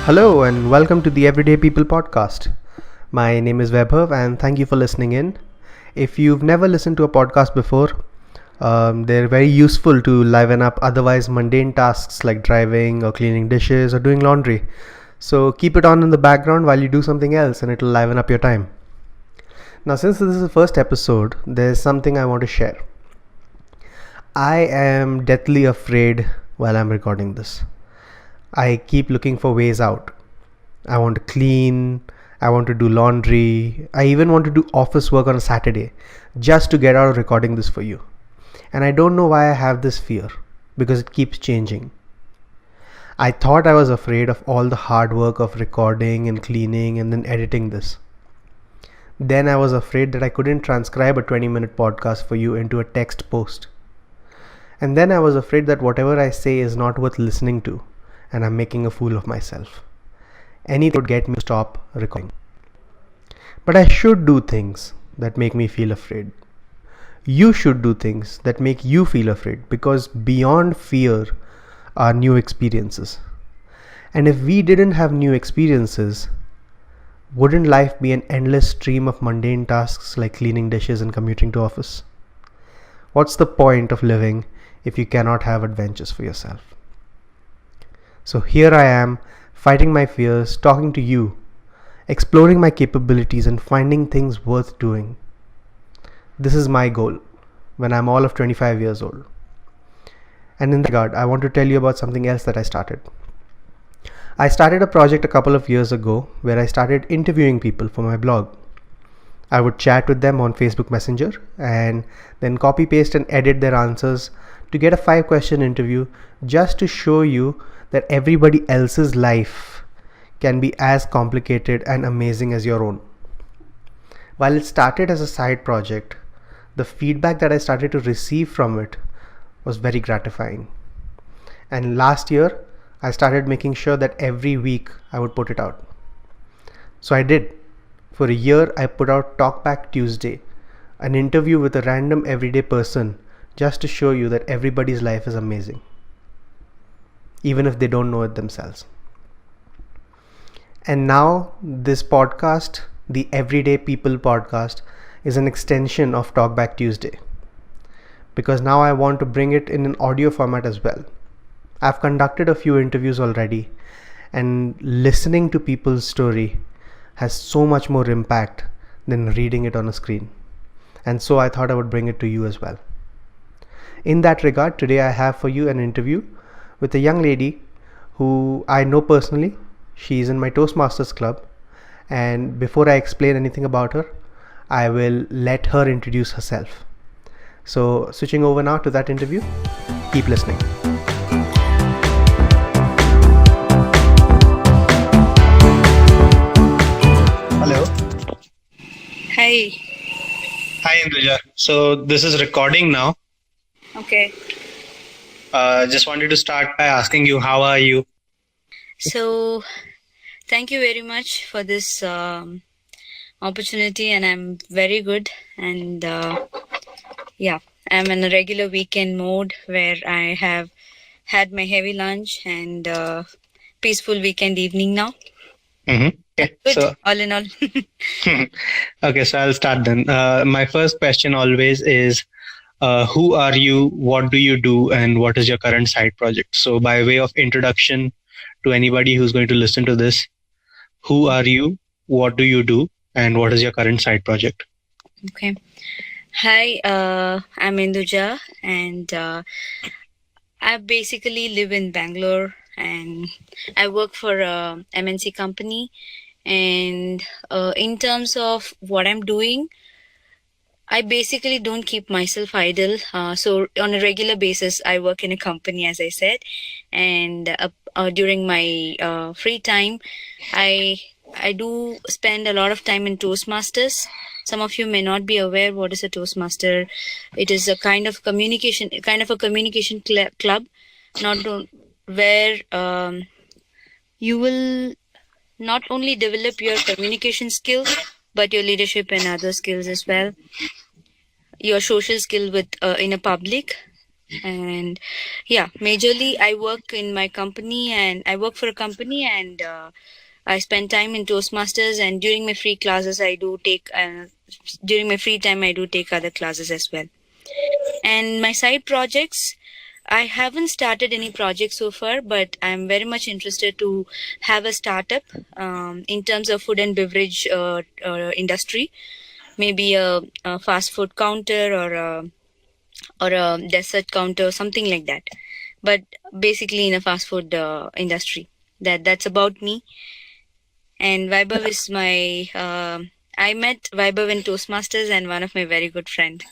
Hello and welcome to the Everyday People podcast. My name is Vaibhav and thank you for listening in. If you've never listened to a podcast before, they're very useful to liven up otherwise mundane tasks like driving or cleaning dishes or doing laundry. So keep it on in the background while you do something else and it'll liven up your time. Now, since this is the first episode, there's something I want to share. I am deathly afraid while I'm recording this. I keep looking for ways out. I want to clean, I want to do laundry, I even want to do office work on a Saturday just to get out of recording this for you. And I don't know why I have this fear because it keeps changing. I thought I was afraid of all the hard work of recording and cleaning and then editing this. Then I was afraid that I couldn't transcribe a 20-minute podcast for you into a text post. And then I was afraid that whatever I say is not worth listening to and I'm making a fool of myself. Anything would get me to stop recording. But I should do things that make me feel afraid. You should do things that make you feel afraid because beyond fear are new experiences. And if we didn't have new experiences, wouldn't life be an endless stream of mundane tasks like cleaning dishes and commuting to office? What's the point of living if you cannot have adventures for yourself? So here I am, fighting my fears, talking to you, exploring my capabilities and finding things worth doing. This is my goal when I'm all of 25 years old. And in that regard, I want to tell you about something else that I started. I started a project a couple of years ago where I started interviewing people for my blog. I would chat with them on Facebook Messenger and then copy paste and edit their answers to get a 5-question interview just to show you that everybody else's life can be as complicated and amazing as your own. While it started as a side project, the feedback that I started to receive from it was very gratifying. And last year, I started making sure that every week I would put it out. So I did. For a year, I put out Talkback Tuesday, an interview with a random everyday person just to show you that everybody's life is amazing, even if they don't know it themselves. And now this podcast, the Everyday People podcast, is an extension of Talkback Tuesday because now I want to bring it in an audio format as well. I've conducted a few interviews already and listening to people's story has so much more impact than reading it on a screen. And so I thought I would bring it to you as well. In that regard, today I have for you an interview with a young lady who I know personally. She's in my Toastmasters club. And before I explain anything about her, I will let her introduce herself. So switching over now to that interview, keep listening. Hello. Hi. Hi Indhujah. So this is recording now. Okay. Just wanted to start by asking you, how are you? So, thank you very much for this opportunity, and I'm very good. And I'm in a regular weekend mode where I have had my heavy lunch and peaceful weekend evening now. Mm-hmm. Okay, Good, so all in all. okay, so I'll start then. My first question always is, who are you, what do you do, and what is your current side project? So by way of introduction to anybody who's going to listen to this, who are you, what do you do, and what is your current side project? Okay. Hi, I'm Indhujah, and I basically live in Bangalore, and I work for a MNC company. And in terms of what I'm doing, I basically don't keep myself idle. So on a regular basis, I work in a company, as I said, and during my free time, I do spend a lot of time in Toastmasters. Some of you may not be aware what is a Toastmaster. It is a kind of communication club, where you will not only develop your communication skills, but your leadership and other skills as well. Your social skill with in a public, And yeah, majorly I work in my company, and I work for a company, and I spend time in Toastmasters, and during my free classes I do take during my free time I do take other classes as well. And my side projects, I haven't started any projects so far, but I'm very much interested to have a startup in terms of food and beverage industry. Maybe a fast food counter, or a dessert counter, something like that. But basically in a fast food industry. That's about me. And Vaibhav is my. I met Vaibhav in Toastmasters, and one of my very good friend.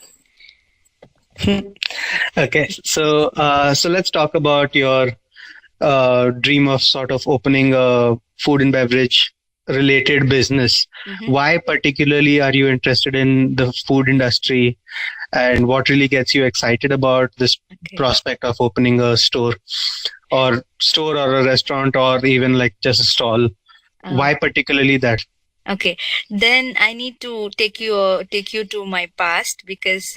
Okay, so let's talk about your dream of sort of opening a food and beverage related business. Mm-hmm. Why particularly are you interested in the food industry, and what really gets you excited about this Okay. prospect of opening a store or a restaurant, or even like just a stall? Why particularly that? Okay, then I need to take you to my past, because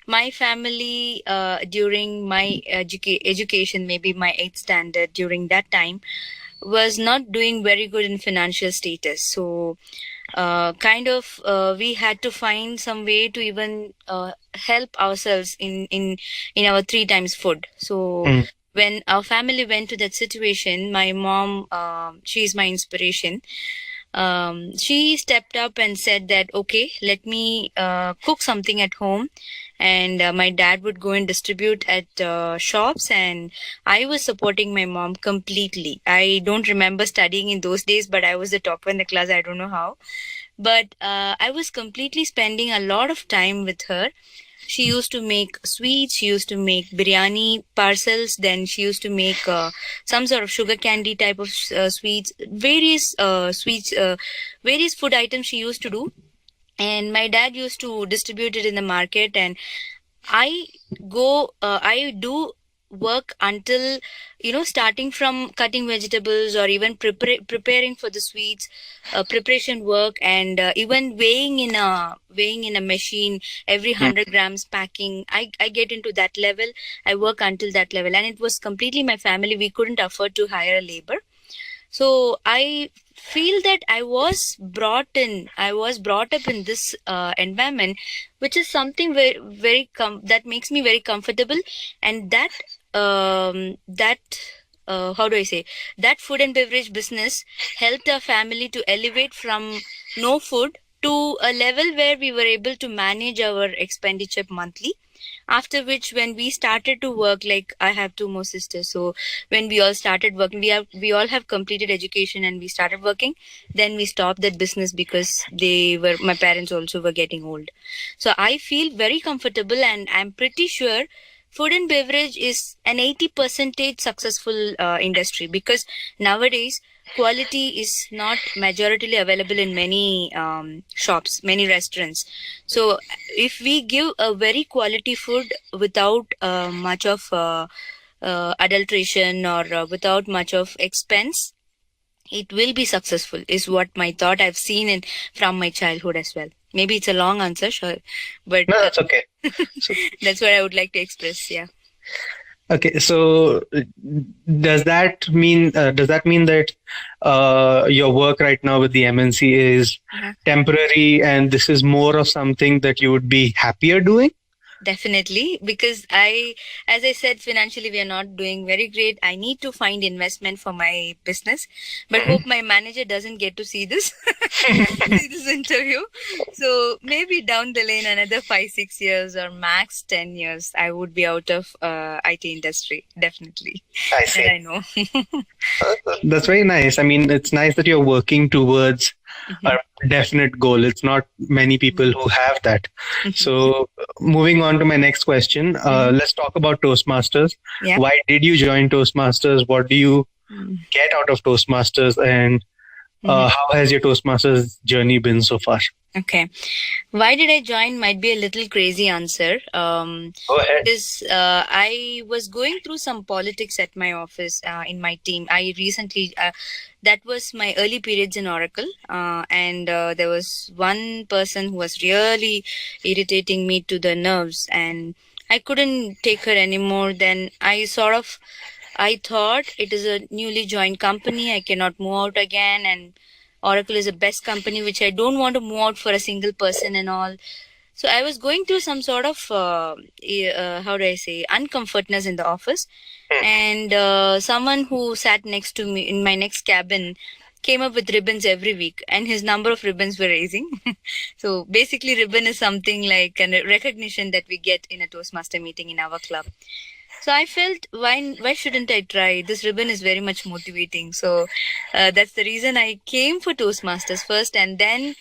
my family during my education, maybe my 8th standard, during that time was not doing very good in financial status. So kind of we had to find some way to even help ourselves in our 3 times food. So Mm. when our family went to that situation, my mom, she's my inspiration. She stepped up and said that, okay, let me cook something at home, and my dad would go and distribute at shops, and I was supporting my mom completely. I don't remember studying in those days, but I was the topper in the class. I don't know how, but I was completely spending a lot of time with her. She used to make sweets, she used to make biryani parcels, then she used to make some sort of sugar candy type of sweets, various food items she used to do. And my dad used to distribute it in the market, and I I do work until, starting from cutting vegetables, or even preparing for the sweets, preparation work, and even weighing in a machine every 100 grams packing. I get into that level. I work until that level, and it was completely my family. We couldn't afford to hire a labor. So I feel that I was brought up in this environment, which is something that makes me very comfortable. And that how do I say, that food and beverage business helped our family to elevate from no food to a level where we were able to manage our expenditure monthly. After which, when we started to work, like, I have two more sisters, so when we all started working, we all have completed education and we started working. Then we stopped that business because my parents also were getting old. So I feel very comfortable, and I'm pretty sure food and beverage is an 80% successful industry, because nowadays quality is not majoritarily available in many shops, many restaurants. So if we give a very quality food without much of adulteration, or without much of expense, it will be successful, is what my thought. I've seen it from my childhood as well. Maybe it's a long answer, sure, but No, that's okay. So, that's what I would like to express. Yeah. okay, so does that mean that your work right now with the MNC is Uh-huh. temporary, and this is more of something that you would be happier doing? Definitely, because as I said, financially we are not doing very great. I need to find investment for my business, but hope my manager doesn't get to see this, see this interview. So maybe down the lane, another 5-6 years, or max 10 years, I would be out of IT industry. Definitely, I that see. I know. That's very nice. I mean, it's nice that you're working towards a definite goal. It's not many people who have that. So, moving on to my next question, let's talk about Toastmasters. Yeah. Why did you join Toastmasters? What do you get out of Toastmasters? And how has your Toastmasters journey been so far? Okay. Why did I join might be a little crazy answer. Go ahead. Because I was going through some politics at my office, in my team. I recently, that was my early periods in Oracle, and there was one person who was really irritating me to the nerves, and I couldn't take her anymore. Then I thought it is a newly joined company. I cannot move out again, and Oracle is the best company, which I don't want to move out for a single person and all. So I was going through some sort of how do I say uncomfortness in the office, and someone who sat next to me in my next cabin came up with ribbons every week, and his number of ribbons were raising. So basically, ribbon is something like a recognition that we get in a Toastmaster meeting in our club. So I felt, why shouldn't I try? This ribbon is very much motivating. So that's the reason I came for Toastmasters first, and then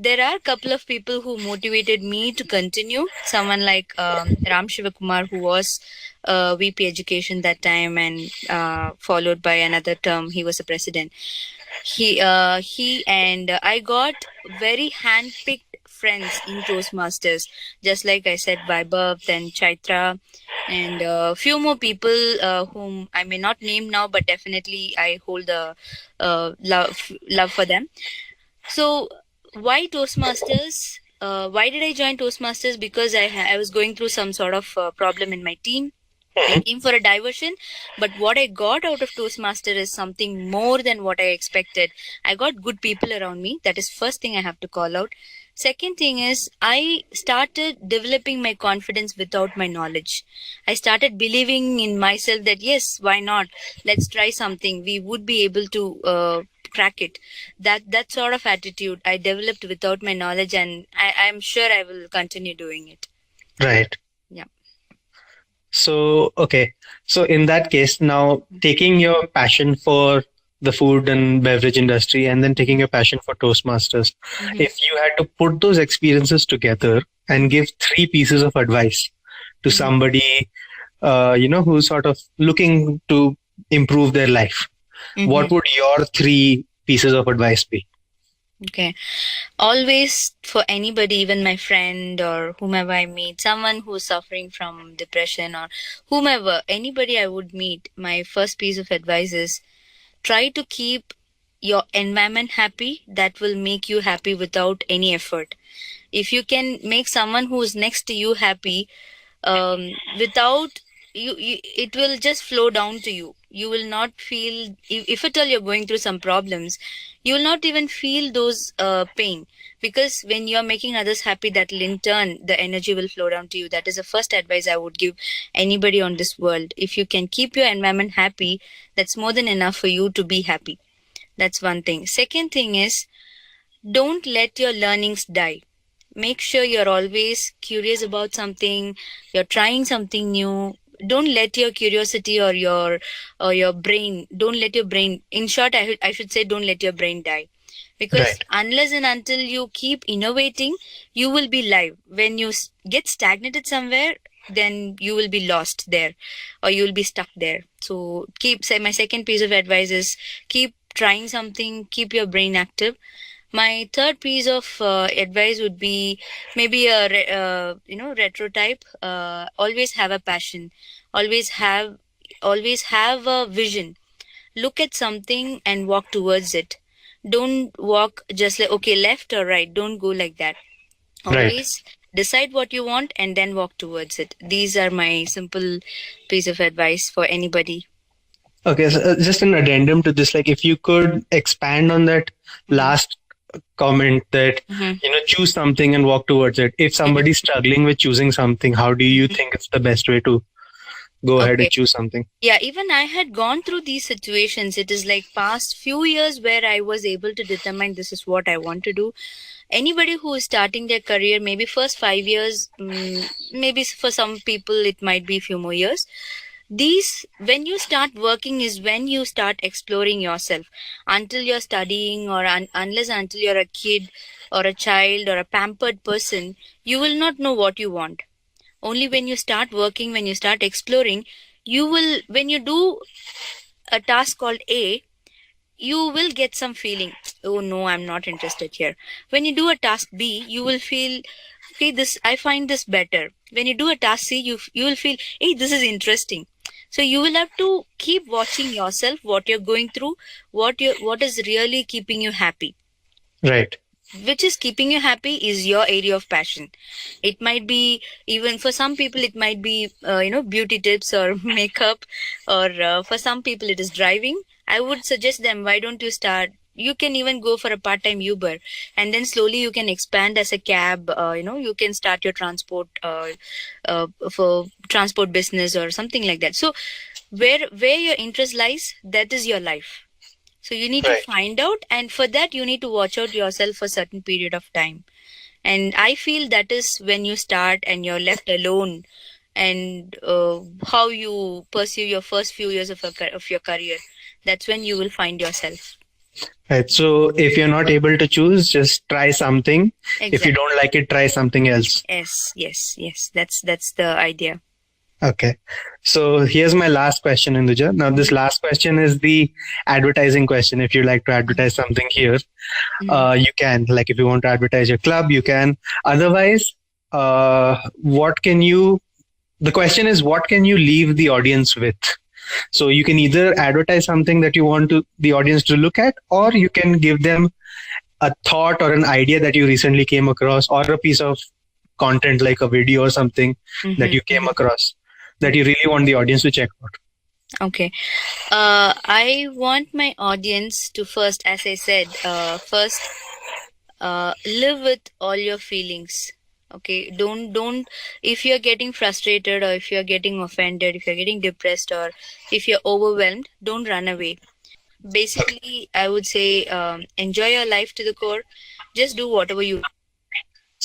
there are a couple of people who motivated me to continue. Someone like Ram Shivakumar, who was VP Education that time, and followed by another term, he was a president. He and I got very hand-picked friends in Toastmasters, just like I said, Vaibhav, then Chaitra, and a few more people whom I may not name now, but definitely I hold a love for them. So why Toastmasters? Why did I join Toastmasters? Because I was going through some sort of problem in my team. I came for a diversion, but what I got out of Toastmaster is something more than what I expected. I got good people around me. That is first thing I have to call out. Second thing is I started developing my confidence without my knowledge. I started believing in myself that yes, why not? Let's try something. We would be able to crack it. That sort of attitude I developed without my knowledge, and I'm sure I will continue doing it. Right. Yeah. So, okay. So, in that case, now taking your passion for the food and beverage industry and then taking your passion for Toastmasters, Mm-hmm. if you had to put those experiences together and give three pieces of advice to Mm-hmm. somebody, who's sort of looking to improve their life, what Mm-hmm. would your three pieces of advice be? Okay. Always for anybody, even my friend or whomever I meet, someone who's suffering from depression or whomever, anybody I would meet, my first piece of advice is try to keep your environment happy. That will make you happy without any effort. If you can make someone who's next to you happy, without you, it will just flow down to you. You will not feel, if at all you're going through some problems, you will not even feel those pain, because when you're making others happy, that will in turn the energy will flow down to you. That is the first advice I would give anybody on this world. If you can keep your environment happy, that's more than enough for you to be happy. That's one thing. Second thing is, don't let your learnings die. Make sure you're always curious about something, you're trying something new. Don't let your curiosity or your brain, don't let your brain, in short, I should say, don't let your brain die. Because Right. unless and until you keep innovating, you will be live. When you get stagnated somewhere, then you will be lost there, or you will be stuck there. So keep, say, my second piece of advice is keep trying something, keep your brain active. My third piece of advice would be maybe retro type. Always have a passion. Always have always have a vision. Look at something and walk towards it. Don't walk just like, okay, left or right. Don't go like that. Right. Always decide what you want and then walk towards it. These are my simple piece of advice for anybody. Okay, so just an addendum to this, like if you could expand on that Mm-hmm. last comment that Mm-hmm. choose something and walk towards it. If Mm-hmm. somebody's struggling with choosing something, how do you think it's the best way to go ahead and Okay. choose something? Yeah, even I had gone through these situations. It is like past few years where I was able to determine this is what I want to do. Anybody who is starting their career, maybe first 5 years, maybe for some people it might be a few more years. These, when you start working, is when you start exploring yourself. Until you're studying, or unless until you're a kid or a child or a pampered person, you will not know what you want. Only when you start working, when you start exploring, you will, when you do a task called A, you will get some feeling, oh no, I'm not interested here. When you do a task B, you will feel, okay, this, I find this better. When you do a task C, you will feel, hey, this is interesting. So you will have to keep watching yourself, what you're going through, what is really keeping you happy. Right. which is keeping you happy is your area of passion. It might be, even for some people it might be beauty tips or makeup, or for some people it is driving. I would suggest them, why don't you start, you can even go for a part-time Uber, and then slowly you can expand as a cab. You can start your transport, for transport business or something like that. So where your interest lies, that is your life. So you need to Right. find out, and for that you need to watch out yourself for a certain period of time. And I feel that is when you start and you're left alone, and how you pursue your first few years of your career. That's when you will find yourself. Right. So if you're not able to choose, just try something. If you Exactly. don't like it, try something else. Yes. That's the idea. Okay. So here's my last question, Induja. Now, this last question is the advertising question. If you like to advertise something here, Mhm. you can. Like, if you want to advertise your club, you can. Otherwise, what can you? The question is, what can you leave the audience with? So you can either advertise something that you want to the audience to look at, or you can give them a thought or an idea that you recently came across, or a piece of content like a video or something that you came across that you really want the audience to check out. Okay. I want my audience to first, as I said, first live with all your feelings. Okay, don't if you're getting frustrated, or if you're getting offended, if you're getting depressed, or if you're overwhelmed, don't run away. Basically, I would say, enjoy your life to the core. Just do whatever you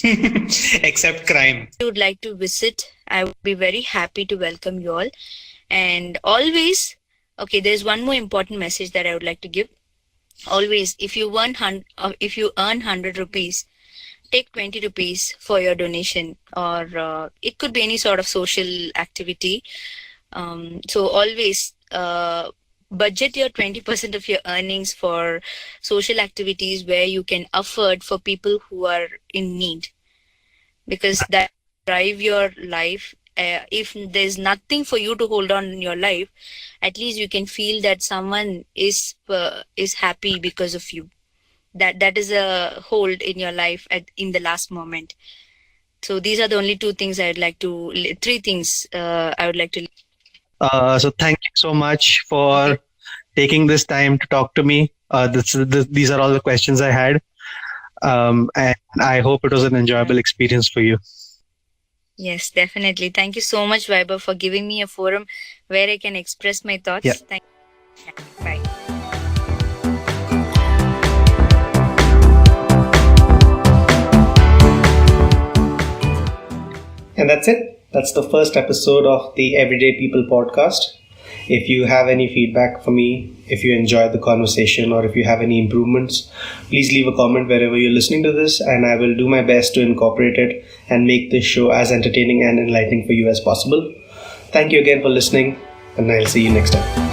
Except crime. would like to visit. I would be very happy to welcome you all. And always, okay, there's one more important message that I would like to give. Always, if you earn 100 rupees, take 20 rupees for your donation, or it could be any sort of social activity. So always, budget your 20% of your earnings for social activities where you can afford for people who are in need, because that drive your life. If there's nothing for you to hold on in your life, at least you can feel that someone is happy because of you. That is a hold in your life in the last moment. So these are the only three things I would like to. So thank you so much Okay. for taking this time to talk to me. These are all the questions I had, and I hope it was an enjoyable experience for you. Yes, definitely. Thank you so much, Viber, for giving me a forum where I can express my Yeah. thoughts. Thank you. Bye. And that's it. That's the first episode of the Everyday People podcast. If you have any feedback for me, if you enjoyed the conversation, or if you have any improvements, please leave a comment wherever you're listening to this, and I will do my best to incorporate it and make this show as entertaining and enlightening for you as possible. Thank you again for listening, and I'll see you next time.